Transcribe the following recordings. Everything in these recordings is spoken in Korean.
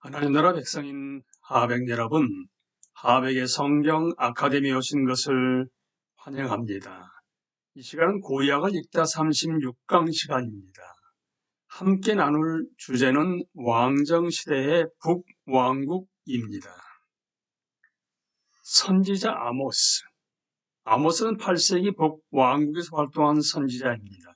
하나님 나라 백성인 하백 여러분, 하백의 성경 아카데미에 오신 것을 환영합니다. 이 시간은 구약을 읽다 36강 시간입니다. 함께 나눌 주제는 왕정시대의 북왕국입니다. 선지자 아모스. 아모스는 8세기 북왕국에서 활동한 선지자입니다.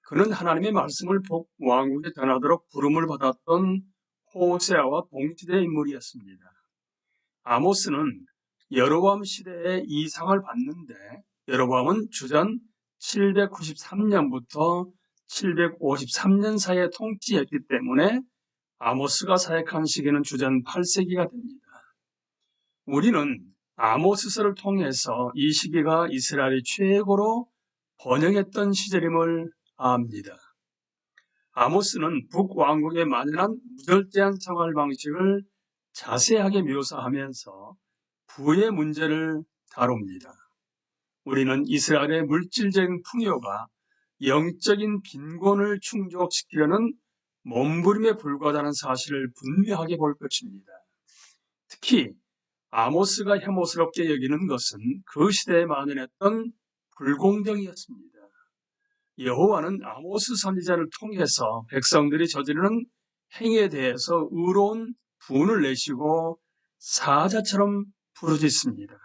그는 하나님의 말씀을 북왕국에 전하도록 부름을 받았던 호세아와 동시대 인물이었습니다. 아모스는 여로보암 시대의 이상을 받는데 여로보암은 주전 793년부터 753년 사이에 통치했기 때문에 아모스가 사역한 시기는 주전 8세기가 됩니다. 우리는 아모스서를 통해서 이 시기가 이스라엘이 최고로 번영했던 시절임을 압니다. 아모스는 북왕국에 만연한 무절제한 생활 방식을 자세하게 묘사하면서 부의 문제를 다룹니다. 우리는 이스라엘의 물질적인 풍요가 영적인 빈곤을 충족시키려는 몸부림에 불과하다는 사실을 분명하게 볼 것입니다. 특히 아모스가 혐오스럽게 여기는 것은 그 시대에 만연했던 불공정이었습니다. 여호와는 아모스 선지자를 통해서 백성들이 저지르는 행위에 대해서 의로운 분을 내시고 사자처럼 부르짖습니다.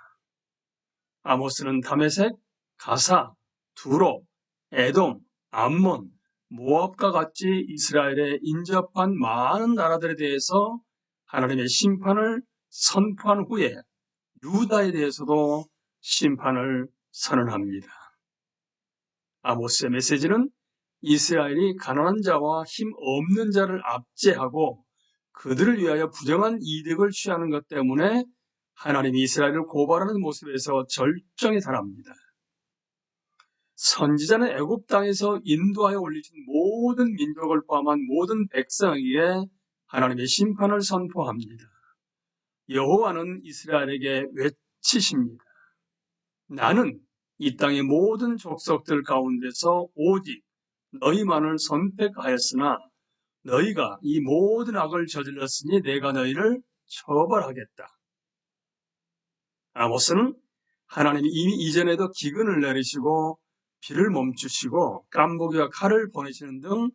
아모스는 다메섹, 가사, 두로, 에돔, 암몬, 모압과 같이 이스라엘에 인접한 많은 나라들에 대해서 하나님의 심판을 선포한 후에 유다에 대해서도 심판을 선언합니다. 아모스의 메시지는 이스라엘이 가난한 자와 힘 없는 자를 압제하고 그들을 위하여 부정한 이득을 취하는 것 때문에 하나님이 이스라엘을 고발하는 모습에서 절정에 달합니다. 선지자는 애굽 땅에서 인도하여 올리신 모든 민족을 포함한 모든 백성에게 하나님의 심판을 선포합니다. 여호와는 이스라엘에게 외치십니다. 나는 이 땅의 모든 족속들 가운데서 오직 너희만을 선택하였으나 너희가 이 모든 악을 저질렀으니 내가 너희를 처벌하겠다. 아모스는 하나님이 이미 이전에도 기근을 내리시고 비를 멈추시고 깐부기와 칼을 보내시는 등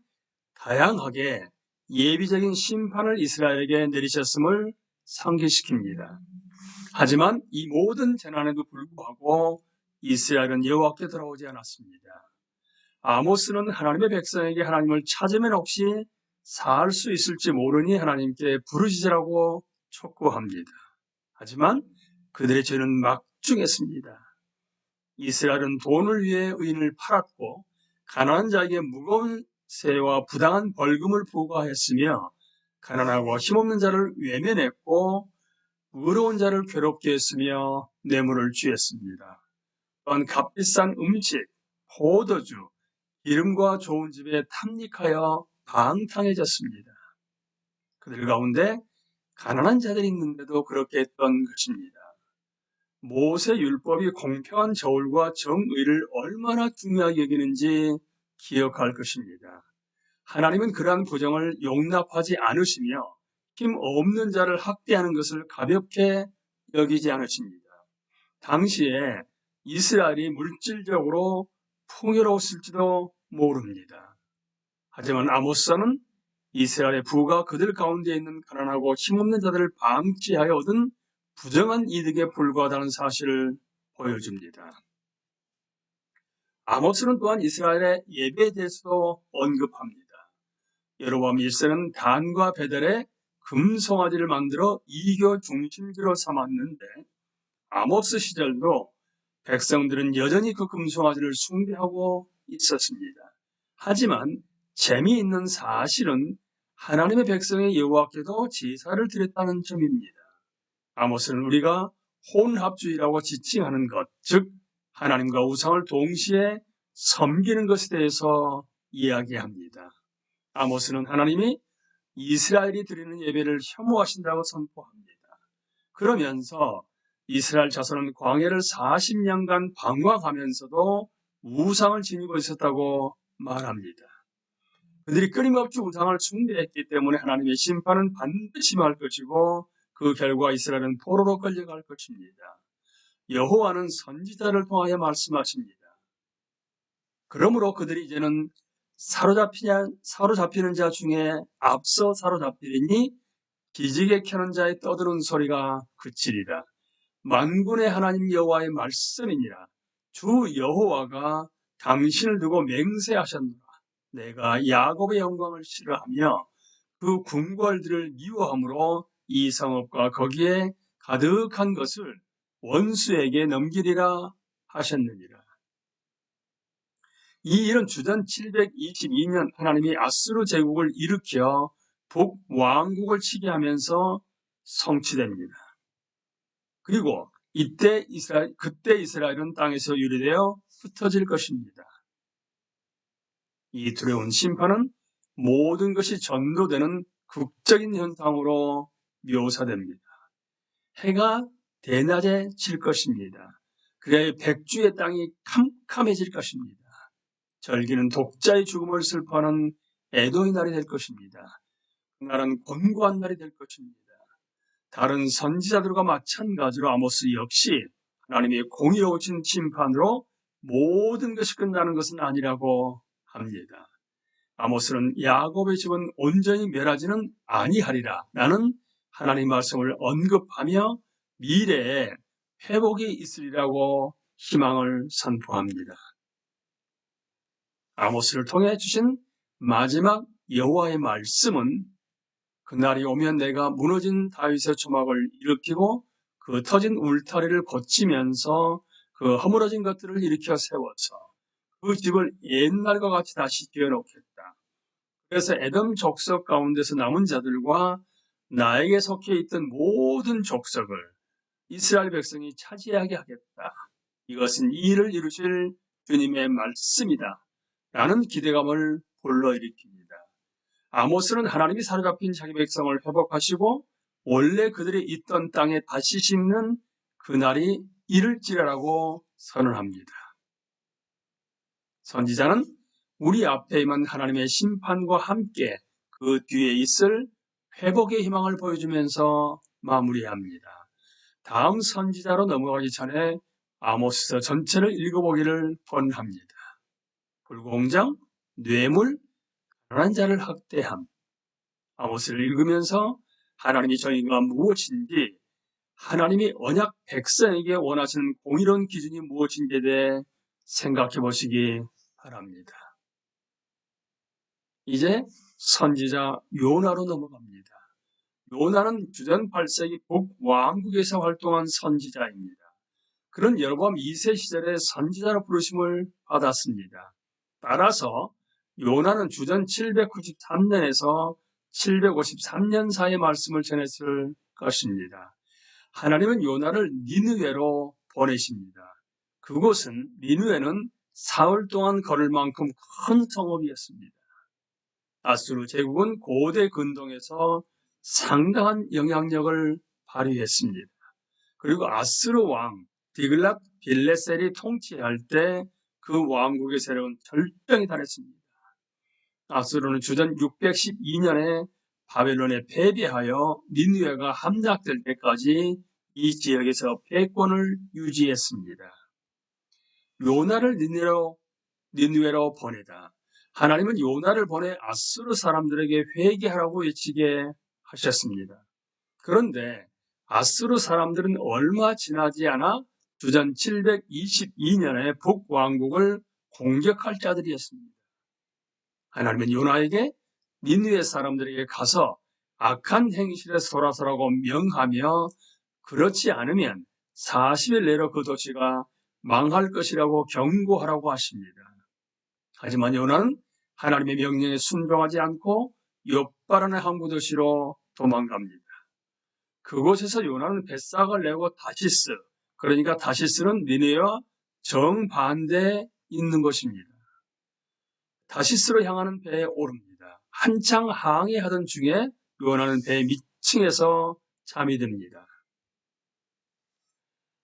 다양하게 예비적인 심판을 이스라엘에게 내리셨음을 상기시킵니다. 하지만 이 모든 재난에도 불구하고 이스라엘은 여호와께 돌아오지 않았습니다. 아모스는 하나님의 백성에게 하나님을 찾으면 혹시 살 수 있을지 모르니 하나님께 부르짖으라고 촉구합니다. 하지만 그들의 죄는 막중했습니다. 이스라엘은 돈을 위해 의인을 팔았고 가난한 자에게 무거운 세와 부당한 벌금을 부과했으며 가난하고 힘없는 자를 외면했고 의로운 자를 괴롭게 했으며 뇌물을 취했습니다. 또한 값비싼 음식, 포도주, 기름과 좋은 집에 탐닉하여 방탕해졌습니다. 그들 가운데 가난한 자들이 있는데도 그렇게 했던 것입니다. 모세 율법이 공평한 저울과 정의를 얼마나 중요하게 여기는지 기억할 것입니다. 하나님은 그러한 부정을 용납하지 않으시며 힘 없는 자를 학대하는 것을 가볍게 여기지 않으십니다. 당시에 이스라엘이 물질적으로 풍요로웠을지도 모릅니다. 하지만 아모스는 이스라엘의 부가 그들 가운데 있는 가난하고 힘없는 자들을 방치하여 얻은 부정한 이득에 불과하다는 사실을 보여줍니다. 아모스는 또한 이스라엘의 예배에 대해서도 언급합니다. 여로보암 1세는 단과 베델에 금송아지를 만들어 이교 중심지로 삼았는데 아모스 시절도 백성들은 여전히 그 금송아지를 숭배하고 있었습니다. 하지만 재미있는 사실은 하나님의 백성의 여호와께도 제사를 드렸다는 점입니다. 아모스는 우리가 혼합주의라고 지칭하는 것, 즉 하나님과 우상을 동시에 섬기는 것에 대해서 이야기합니다. 아모스는 하나님이 이스라엘이 드리는 예배를 혐오하신다고 선포합니다. 그러면서 이스라엘 자손은 광야를 40년간 방황하면서도 우상을 지니고 있었다고 말합니다. 그들이 끊임없이 우상을 숭배했기 때문에 하나님의 심판은 반드시 임할 것이고 그 결과 이스라엘은 포로로 끌려갈 것입니다. 여호와는 선지자를 통하여 말씀하십니다. 그러므로 그들이 이제는 사로잡히는 자 중에 앞서 사로잡히리니 기지개 켜는 자의 떠드는 소리가 그치리라. 만군의 하나님 여호와의 말씀이니라. 주 여호와가 당신을 두고 맹세하셨노라. 내가 야곱의 영광을 싫어하며 그 궁궐들을 미워함으로 이 성읍과 거기에 가득한 것을 원수에게 넘기리라 하셨느니라. 이 일은 주전 722년 하나님이 아수르 제국을 일으켜 북왕국을 치게 하면서 성취됩니다. 그리고 그때 이스라엘은 땅에서 유리되어 흩어질 것입니다. 이 두려운 심판은 모든 것이 전도되는 극적인 현상으로 묘사됩니다. 해가 대낮에 질 것입니다. 그래야 백주의 땅이 캄캄해질 것입니다. 절기는 독자의 죽음을 슬퍼하는 애도의 날이 될 것입니다. 그날은 권고한 날이 될 것입니다. 다른 선지자들과 마찬가지로 아모스 역시 하나님의 공의로우신 심판으로 모든 것이 끝나는 것은 아니라고 합니다. 아모스는 야곱의 집은 온전히 멸하지는 아니하리라 라는 하나님 말씀을 언급하며 미래에 회복이 있으리라고 희망을 선포합니다. 아모스를 통해 주신 마지막 여호와의 말씀은 그날이 오면 내가 무너진 다윗의 초막을 일으키고 그 터진 울타리를 고치면서 그 허물어진 것들을 일으켜 세워서 그 집을 옛날과 같이 다시 지어놓겠다. 그래서 에돔 족속 가운데서 남은 자들과 나에게 속해 있던 모든 족속을 이스라엘 백성이 차지하게 하겠다. 이것은 이 일을 이루실 주님의 말씀이다. 라는 기대감을 불러일으킵니다. 아모스는 하나님이 사로잡힌 자기 백성을 회복하시고 원래 그들이 있던 땅에 다시 심는 그날이 이를지라라고 선언합니다. 선지자는 우리 앞에 임한 하나님의 심판과 함께 그 뒤에 있을 회복의 희망을 보여주면서 마무리합니다. 다음 선지자로 넘어가기 전에 아모스서 전체를 읽어보기를 권합니다. 불공정, 뇌물, 가난한 자를 학대함. 아모스를 읽으면서 하나님이 저희가 무엇인지, 하나님이 언약 백성에게 원하시는 공의로운 기준이 무엇인지에 대해 생각해 보시기 바랍니다. 이제 선지자 요나로 넘어갑니다. 요나는 주전 8세기 북왕국에서 활동한 선지자입니다. 그는 여로보암 2세 시절에 선지자로 부르심을 받았습니다. 따라서 요나는 주전 793년에서 753년 사이의 말씀을 전했을 것입니다. 하나님은 요나를 니느웨로 보내십니다. 그곳은 니느웨는 사흘 동안 걸을 만큼 큰 성읍이었습니다. 아수르 제국은 고대 근동에서 상당한 영향력을 발휘했습니다. 그리고 아수르 왕 디글랏 빌레셀이 통치할 때 그 왕국의 세력은 절정에 달했습니다. 아수르는 주전 612년에 바벨론에 패배하여 니느웨가 함락될 때까지 이 지역에서 패권을 유지했습니다. 요나를 니느웨로 보내다. 하나님은 요나를 보내 아수르 사람들에게 회개하라고 외치게 하셨습니다. 그런데 아수르 사람들은 얼마 지나지 않아 주전 722년에 북왕국을 공격할 자들이었습니다. 하나님은 요나에게 니느웨 사람들에게 가서 악한 행실에서 돌아서라고 명하며 그렇지 않으면 40일 내로 그 도시가 망할 것이라고 경고하라고 하십니다. 하지만 요나는 하나님의 명령에 순종하지 않고 욥바라는 항구 도시로 도망갑니다. 그곳에서 요나는 뱃삭을 내고 다시스, 그러니까 다시스는 니느웨와 정반대에 있는 곳입니다. 다시스로 향하는 배에 오릅니다. 한창 항해하던 중에 요나는 배 밑층에서 잠이 듭니다.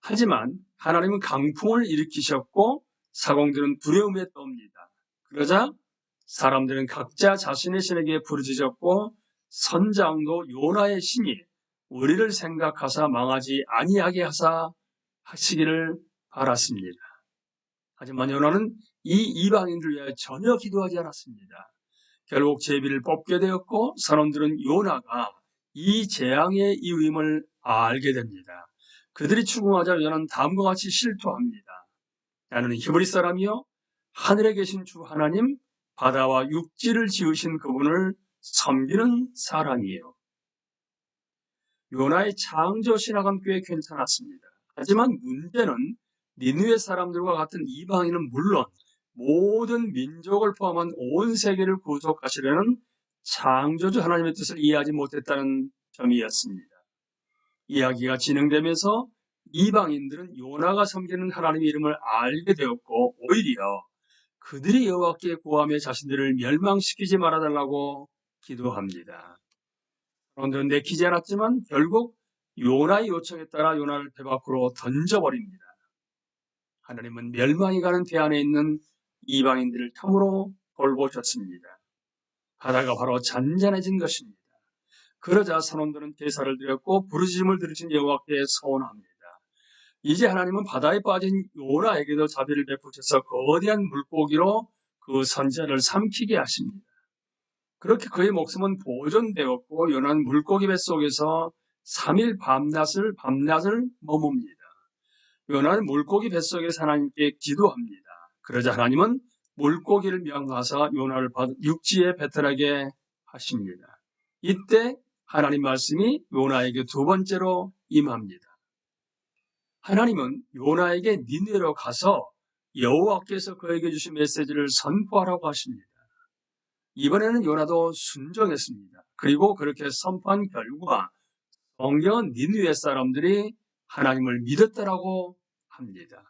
하지만 하나님은 강풍을 일으키셨고 사공들은 두려움에 떱니다. 그러자 사람들은 각자 자신의 신에게 부르짖었고 선장도 요나의 신이 우리를 생각하사 망하지 아니하게 하시기를 바랐습니다. 하지만 요나는 이 이방인들을 위하여 전혀 기도하지 않았습니다. 결국 제비를 뽑게 되었고 사람들은 요나가 이 재앙의 이유임을 알게 됩니다. 그들이 추궁하자 요나는 다음과 같이 실토합니다. 나는 히브리 사람이요 하늘에 계신 주 하나님 바다와 육지를 지으신 그분을 섬기는 사람이에요. 요나의 창조 신학은 꽤 괜찮았습니다. 하지만 문제는 니느웨 사람들과 같은 이방인은 물론 모든 민족을 포함한 온 세계를 구속하시려는 창조주 하나님의 뜻을 이해하지 못했다는 점이었습니다. 이야기가 진행되면서 이방인들은 요나가 섬기는 하나님의 이름을 알게 되었고 오히려 그들이 여호와께 구하며 자신들을 멸망시키지 말아달라고 기도합니다. 그런데 내키지 않았지만 결국 요나의 요청에 따라 요나를 배 밖으로 던져버립니다. 하나님은 멸망이 가는 배 안에 있는 이방인들을 탐으로 돌보셨습니다. 바다가 바로 잔잔해진 것입니다. 그러자 선원들은 제사를 드렸고 부르짖음을 들으신 여호와께 서원합니다. 이제 하나님은 바다에 빠진 요나에게도 자비를 베푸셔서 거대한 물고기로 그 선지자를 삼키게 하십니다. 그렇게 그의 목숨은 보존되었고 요나는 물고기 뱃속에서 3일 밤낮을 머뭅니다. 요나는 물고기 뱃속에서 하나님께 기도합니다. 그러자 하나님은 물고기를 명하사 요나를 육지에 뱉어나게 하십니다. 이때 하나님 말씀이 요나에게 두 번째로 임합니다. 하나님은 요나에게 니느웨로 가서 여호와께서 그에게 주신 메시지를 선포하라고 하십니다. 이번에는 요나도 순종했습니다. 그리고 그렇게 선포한 결과 성경은 니느웨 사람들이 하나님을 믿었다라고 합니다.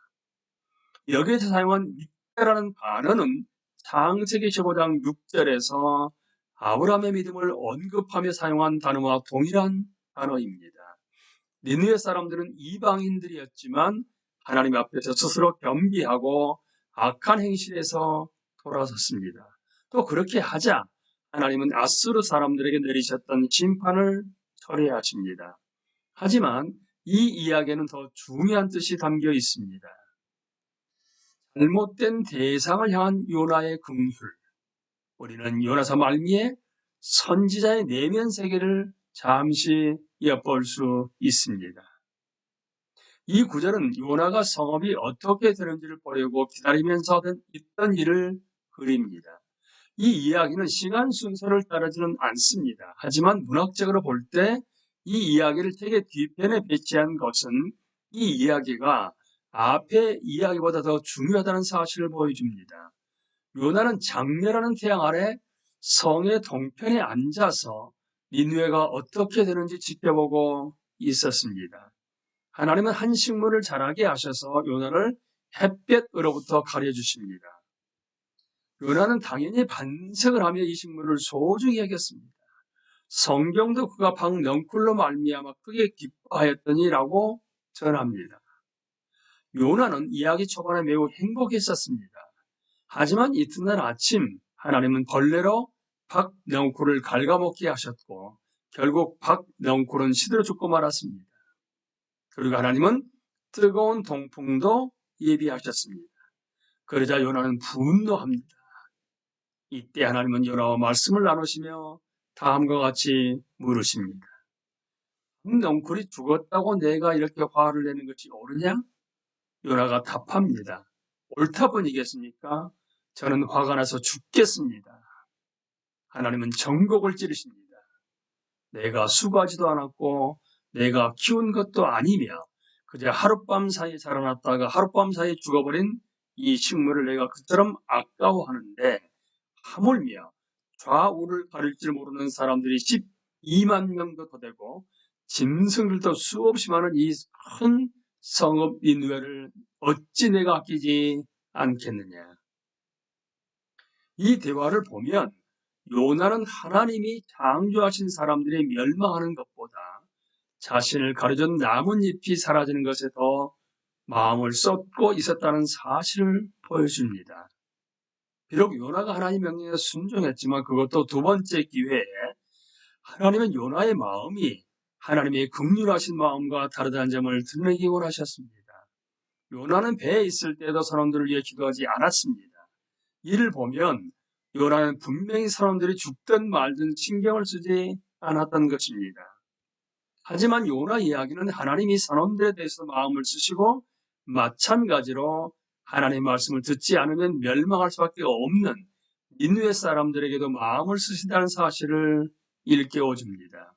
여기에서 사용한 믿다라는 단어는 창세기 15장 6절에서 아브라함의 믿음을 언급하며 사용한 단어와 동일한 단어입니다. 니느웨 사람들은 이방인들이었지만 하나님 앞에서 스스로 겸비하고 악한 행실에서 돌아섰습니다. 또 그렇게 하자 하나님은 아수르 사람들에게 내리셨던 심판을 철회하십니다. 하지만 이 이야기에는 더 중요한 뜻이 담겨 있습니다. 잘못된 대상을 향한 요나의 긍휼. 우리는 요나서 말미에 선지자의 내면 세계를 잠시 엿볼 수 있습니다. 이 구절은 요나가 성읍이 어떻게 되는지를 보려고 기다리면서 있던 일을 그립니다. 이 이야기는 시간 순서를 따르지는 않습니다. 하지만 문학적으로 볼 때 이 이야기를 되게 뒤편에 배치한 것은 이 이야기가 앞의 이야기보다 더 중요하다는 사실을 보여줍니다. 요나는 장렬하는 태양 아래 성의 동편에 앉아서 니느웨가 어떻게 되는지 지켜보고 있었습니다. 하나님은 한 식물을 자라게 하셔서 요나를 햇볕으로부터 가려주십니다. 요나는 당연히 반석을 하며 이 식물을 소중히 여겼습니다. 성경도 그가 넋쿨로 말미암아 크게 기뻐하였더니라고 전합니다. 요나는 이야기 초반에 매우 행복했었습니다. 하지만 이튿날 아침 하나님은 벌레로 넋쿨을 갉아먹게 하셨고 결국 넋쿨은 시들어 죽고 말았습니다. 그리고 하나님은 뜨거운 동풍도 예비하셨습니다. 그러자 요나는 분노합니다. 이때 하나님은 요나와 말씀을 나누시며 다음과 같이 물으십니다. 넋쿨이 죽었다고 내가 이렇게 화를 내는 것이 옳으냐? 요나가 답합니다. 옳다 뿐이겠습니까? 저는 화가 나서 죽겠습니다. 하나님은 정곡을 찌르십니다. 내가 수고하지도 않았고 내가 키운 것도 아니며 그저 하룻밤 사이에 자라났다가 하룻밤 사이에 죽어버린 이 식물을 내가 그처럼 아까워하는데 하물며 좌우를 가릴 줄 모르는 사람들이 12만 명도 더 되고 짐승들도 수없이 많은 이 큰 성읍 니느웨를 어찌 내가 아끼지 않겠느냐. 이 대화를 보면 요나는 하나님이 창조하신 사람들이 멸망하는 것보다 자신을 가려준 나뭇잎이 사라지는 것에 더 마음을 쏟고 있었다는 사실을 보여줍니다. 비록 요나가 하나님 명령에 순종했지만 그것도 두 번째 기회에 하나님은 요나의 마음이 하나님의 긍휼하신 마음과 다르다는 점을 드러내기 원하셨습니다. 요나는 배에 있을 때도 사람들을 위해 기도하지 않았습니다. 이를 보면 요나는 분명히 사람들이 죽든 말든 신경을 쓰지 않았던 것입니다. 하지만 요나 이야기는 하나님이 사람들에 대해서 마음을 쓰시고 마찬가지로 하나님의 말씀을 듣지 않으면 멸망할 수밖에 없는 니느웨 사람들에게도 마음을 쓰신다는 사실을 일깨워 줍니다.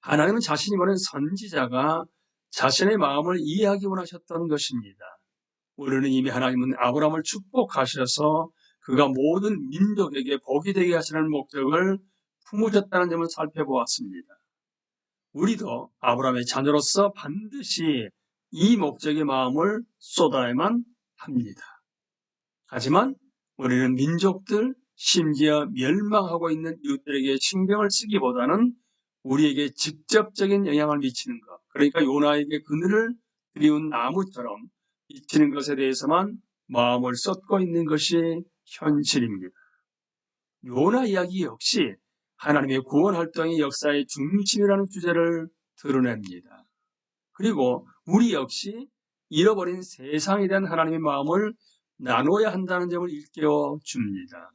하나님은 자신이 보낸 선지자가 자신의 마음을 이해하기 원하셨던 것입니다. 우리는 이미 하나님은 아브라함을 축복하셔서 그가 모든 민족에게 복이 되게 하시는 목적을 품으셨다는 점을 살펴보았습니다. 우리도 아브라함의 자녀로서 반드시 이 목적의 마음을 쏟아야만 합니다. 하지만 우리는 민족들, 심지어 멸망하고 있는 이웃들에게 신경을 쓰기보다는 우리에게 직접적인 영향을 미치는 것, 그러니까 요나에게 그늘을 드리운 나무처럼 미치는 것에 대해서만 마음을 쏟고 있는 것이 현실입니다. 요나 이야기 역시 하나님의 구원 활동의 역사의 중심이라는 주제를 드러냅니다. 그리고 우리 역시 잃어버린 세상에 대한 하나님의 마음을 나눠야 한다는 점을 일깨워 줍니다.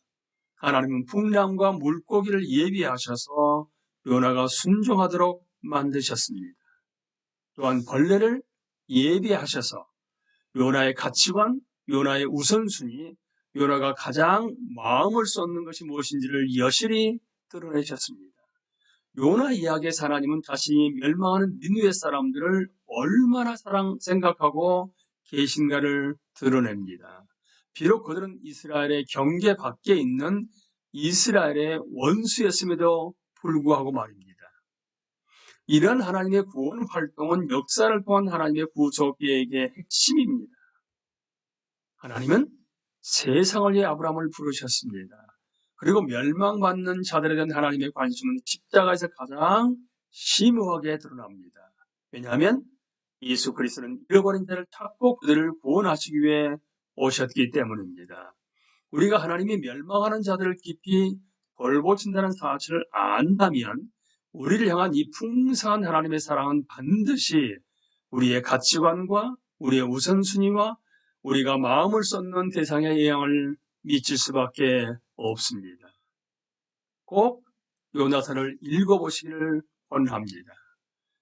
하나님은 풍랑과 물고기를 예비하셔서 요나가 순종하도록 만드셨습니다. 또한 벌레를 예비하셔서 요나의 가치관, 요나의 우선순위, 요나가 가장 마음을 쏟는 것이 무엇인지를 여실히 드러내셨습니다. 요나 이야기에서 하나님은 자신이 멸망하는 니느웨 사람들을 얼마나 생각하고 계신가를 드러냅니다. 비록 그들은 이스라엘의 경계 밖에 있는 이스라엘의 원수였음에도 불구하고 말입니다. 이런 하나님의 구원 활동은 역사를 통한 하나님의 구속 계획의 핵심입니다. 하나님은 세상을 위해 아브라함을 부르셨습니다. 그리고 멸망받는 자들에 대한 하나님의 관심은 십자가에서 가장 심오하게 드러납니다. 왜냐하면 예수 그리스도는 잃어버린 자를 찾고 그들을 구원하시기 위해 오셨기 때문입니다. 우리가 하나님이 멸망하는 자들을 깊이 돌보신다는 사실을 안다면 우리를 향한 이 풍성한 하나님의 사랑은 반드시 우리의 가치관과 우리의 우선순위와 우리가 마음을 쏟는 대상에 영향을 미칠 수밖에 없습니다. 꼭 요나단을 읽어보시기를 권합니다.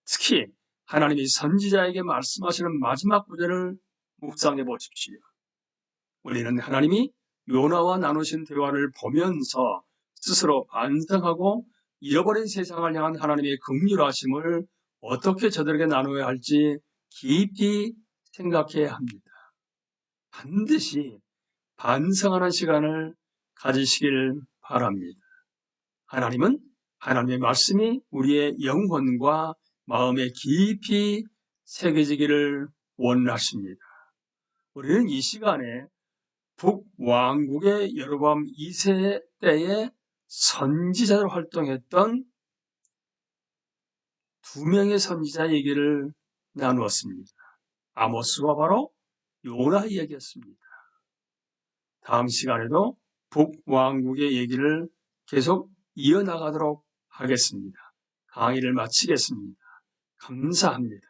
특히 하나님이 선지자에게 말씀하시는 마지막 구절을 묵상해 보십시오. 우리는 하나님이 요나와 나누신 대화를 보면서 스스로 반성하고 잃어버린 세상을 향한 하나님의 긍휼하심을 어떻게 저들에게 나눠야 할지 깊이 생각해야 합니다. 반드시 반성하는 시간을 가지시길 바랍니다. 하나님은 하나님의 말씀이 우리의 영혼과 마음에 깊이 새겨지기를 원하십니다. 우리는 이 시간에 북왕국의 여로보암 2세 때에 선지자로 활동했던 두 명의 선지자 얘기를 나누었습니다. 아모스와 바로 요나 이야기였습니다. 다음 시간에도 북왕국의 얘기를 계속 이어나가도록 하겠습니다. 강의를 마치겠습니다. 감사합니다.